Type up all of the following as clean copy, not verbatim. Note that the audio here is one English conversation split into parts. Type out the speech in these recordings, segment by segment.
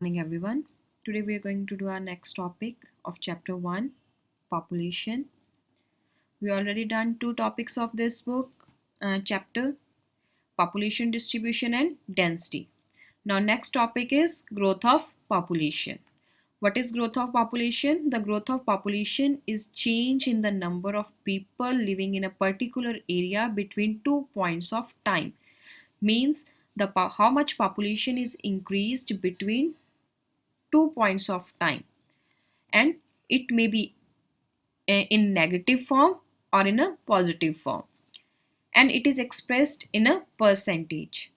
Morning, everyone. Today we are going to do our next topic of chapter 1, population. We already done two topics of this book chapter, population distribution and density. Now next topic is growth of population. What is growth of population? The growth of population is change in the number of people living in a particular area between 2 points of time. Means how much population is increased between 2 points of time, and it may be in negative form or in a positive form, and it is expressed in a percentage.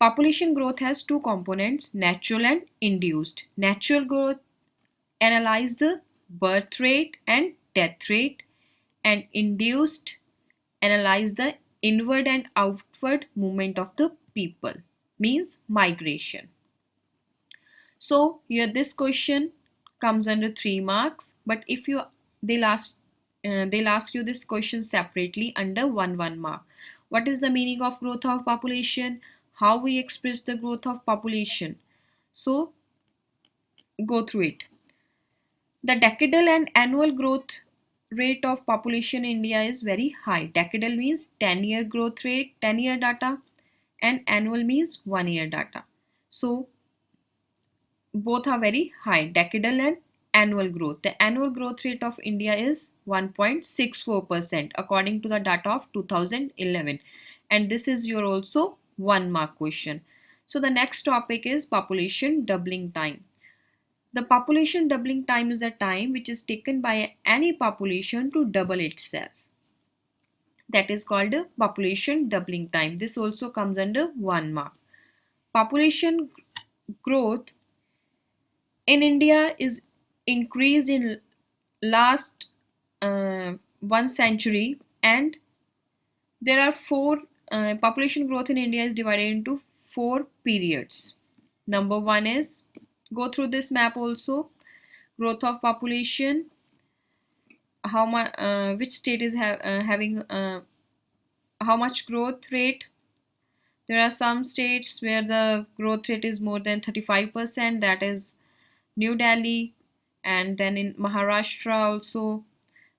Population growth has two components, natural and induced. Natural growth analyze the birth rate and death rate, and induced analyze the inward and outward movement of the people, means migration. So here this question comes under 3 marks, but if you they'll ask they'll ask you this question separately under 1 mark. What is the meaning of growth of population? How we express the growth of population? So go through it. The decadal and annual growth rate of population in India is very high. Decadal means 10-year growth rate, 10-year data, and annual means 1-year data. So both are very high, decadal and annual growth. The annual growth rate of India is 1.64% according to the data of 2011, and this is your also 1 mark question. So the next topic is population doubling time. The population doubling time is the time which is taken by any population to double itself. That is called a population doubling time. This also comes under 1 mark. Population growth in India is increased in last 1 century, and there are four population growth in India is divided into 4 periods. Number one is, go through this map also, growth of population, how much which state is having how much growth rate. There are some states where the growth rate is more than 35%, that is New Delhi, and then in Maharashtra also.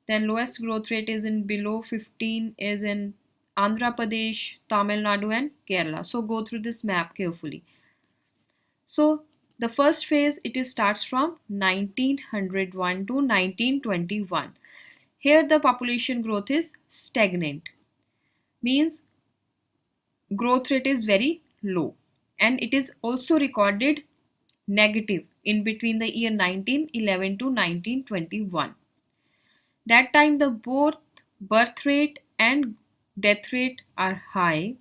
Then lowest growth rate is in below 15 is in Andhra Pradesh, Tamil Nadu and Kerala. So go through this map carefully. So the first phase, it is starts from 1901 to 1921. Here the population growth is stagnant, means growth rate is very low, and it is also recorded negative in between the year 1911 to 1921. That time the both birth rate and death rate are high,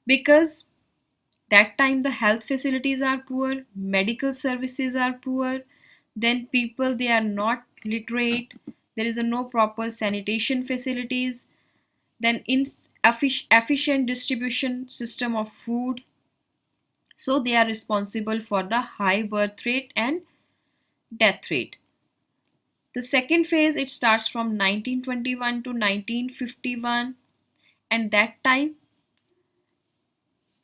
because that time the health facilities are poor, medical services are poor, then people they are not literate, there is a no proper sanitation facilities, then efficient distribution system of food. So they are responsible for the high birth rate and death rate. The second phase, it starts from 1921 to 1951, and that time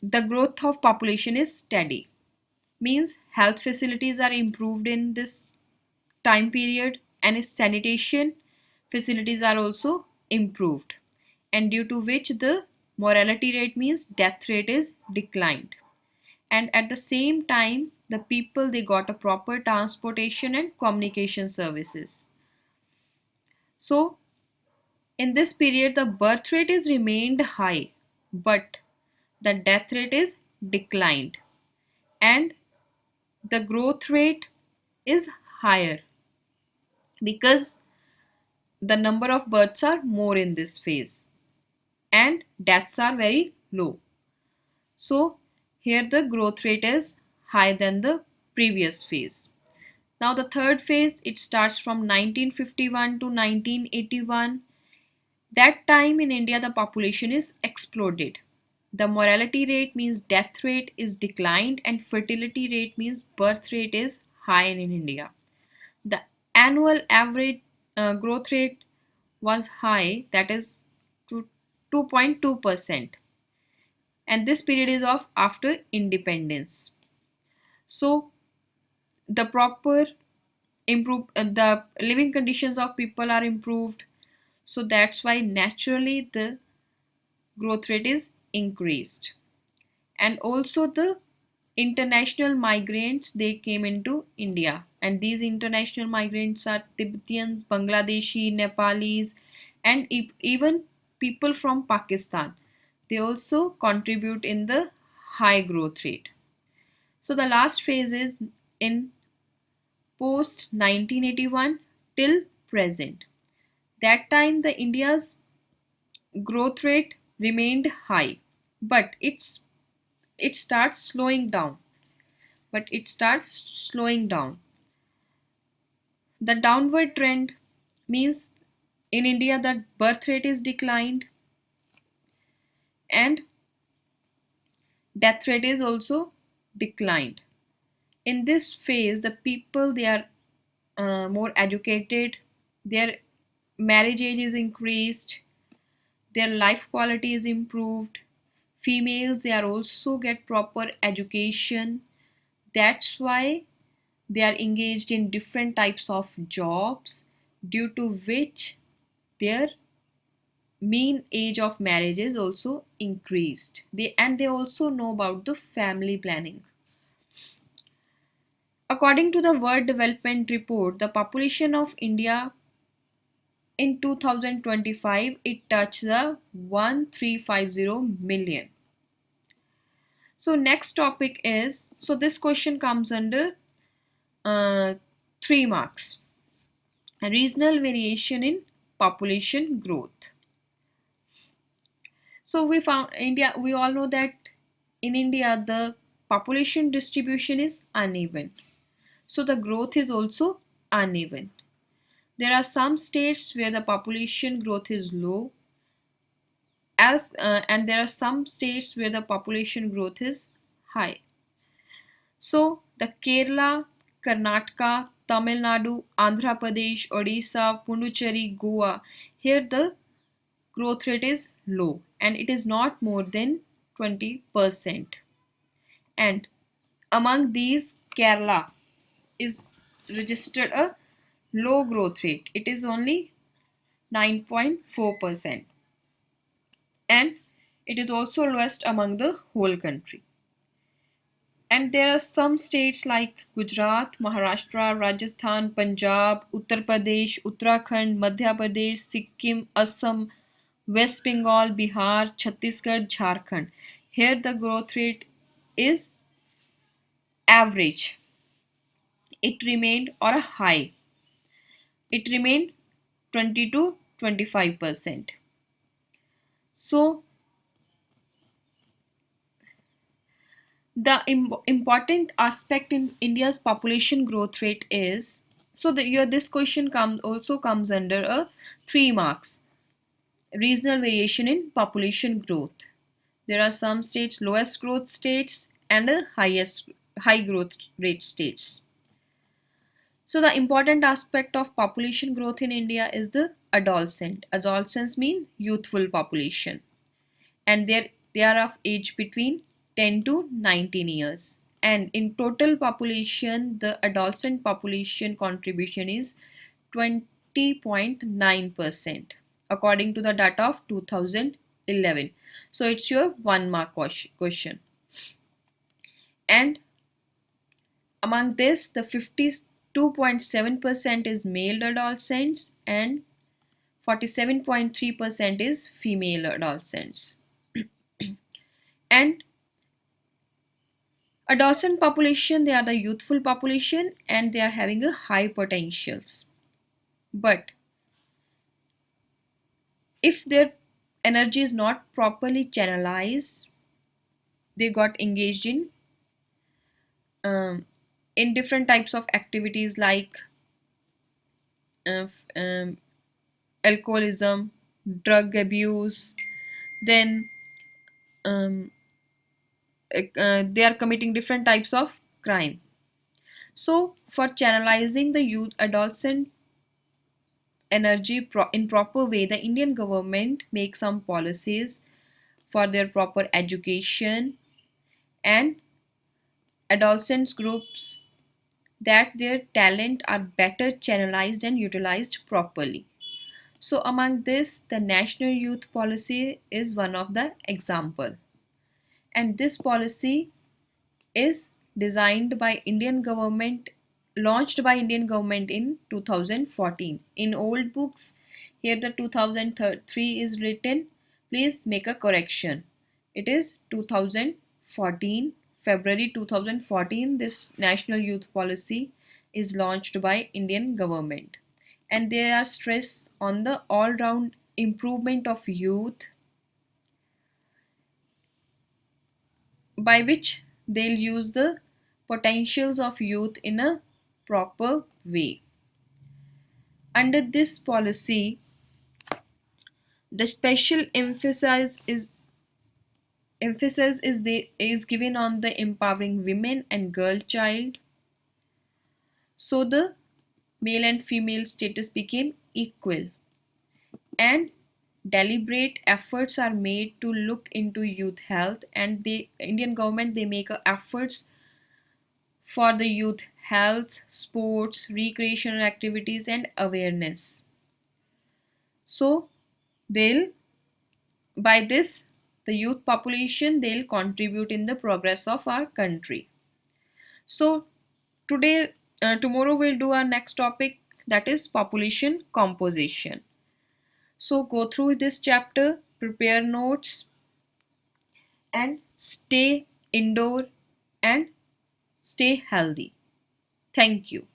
the growth of population is steady, means health facilities are improved in this time period, and sanitation facilities are also improved, and due to which the mortality rate, means death rate, is declined. And at the same time the people they got a proper transportation and communication services. So in this period the birth rate is remained high, but the death rate is declined, and the growth rate is higher, because the number of births are more in this phase and deaths are very low. So here the growth rate is higher than the previous phase. Now the third phase, it starts from 1951 to 1981. That time in India the population is exploded. The mortality rate, means death rate, is declined, and fertility rate, means birth rate, is high in India. The annual average growth rate was high, that is 2.2%. and this period is of after independence. So the proper improve the living conditions of people are improved, so that's why naturally the growth rate is increased. And also the international migrants, they came into India, and these international migrants are Tibetans, Bangladeshi, Nepalis, and even people from Pakistan. They also contribute in the high growth rate. So the last phase is in post 1981 till present. That time the India's growth rate remained high, but it starts slowing down. The downward trend means in India the birth rate is declined and death rate is also declined. In this phase, the people, they are more educated, their marriage age is increased, their life quality is improved. Females, they are also get proper education. That's why they are engaged in different types of jobs, due to which their mean age of marriage is also increased. They also know about the family planning. According to the World Development Report, the population of India in 2025, it touched the 1350 million. So next topic is, so this question comes under uh, 3 marks. Regional variation in population growth. So we found India, we all know that in India the population distribution is uneven. So the growth is also uneven. There are some states where the population growth is low, and there are some states where the population growth is high. So the Kerala, Karnataka, Tamil Nadu, Andhra Pradesh, Odisha, Pondicherry, Goa, here the growth rate is low and it is not more than 20%. And among these, Kerala is registered a low growth rate. It is only 9.4%, and it is also lowest among the whole country. And there are some states like Gujarat, Maharashtra, Rajasthan, Punjab, Uttar Pradesh, Uttarakhand, Madhya Pradesh, Sikkim, Assam, West Bengal, Bihar, Chhattisgarh, Jharkhand. Here the growth rate is average. It remained or a high. It remained 20 to 25%. So the important aspect in India's population growth rate is, so this question comes under a 3 marks. Regional variation in population growth. There are some states, lowest growth states, and the highest high growth rate states. So the important aspect of population growth in India is the adolescent. Adolescents mean youthful population, and they are of age between 10 to 19 years. And in total population, the adolescent population contribution is 20.9%, according to the data of 2011. So it's your 1 mark question. And among this, the 52.7% is male adolescents and 47.3% is female adolescents. And adolescent population, they are the youthful population and they are having a high potentials. But if their energy is not properly channelized, they got engaged um, in different types of activities like uh, um, alcoholism, drug abuse, then um, they are committing different types of crime. So for channelizing the youth adolescent energy in proper way, the Indian government makes some policies. for their proper education, and adolescents groups that their talent are better channelized and utilized properly. So among this, the National Youth Policy is one of the example. And this policy is designed by Indian government, launched by Indian government in 2014. In old books, here the 2003 is written. Please make a correction. It is 2014, February 2014. This National Youth Policy is launched by Indian government, and there are stress on the all-round improvement of youth, by which they'll use the potentials of youth in a proper way. Under this policy, the special emphasis is given on the empowering women and girl child. So the male and female status became equal, and deliberate efforts are made to look into youth health, and the Indian government, they make efforts for the youth health, sports, recreational activities, and awareness. So they'll, by this, the youth population, they'll contribute in the progress of our country. So today, tomorrow we'll do our next topic, that is population composition. So go through this chapter, prepare notes, and stay indoor and stay healthy. Thank you.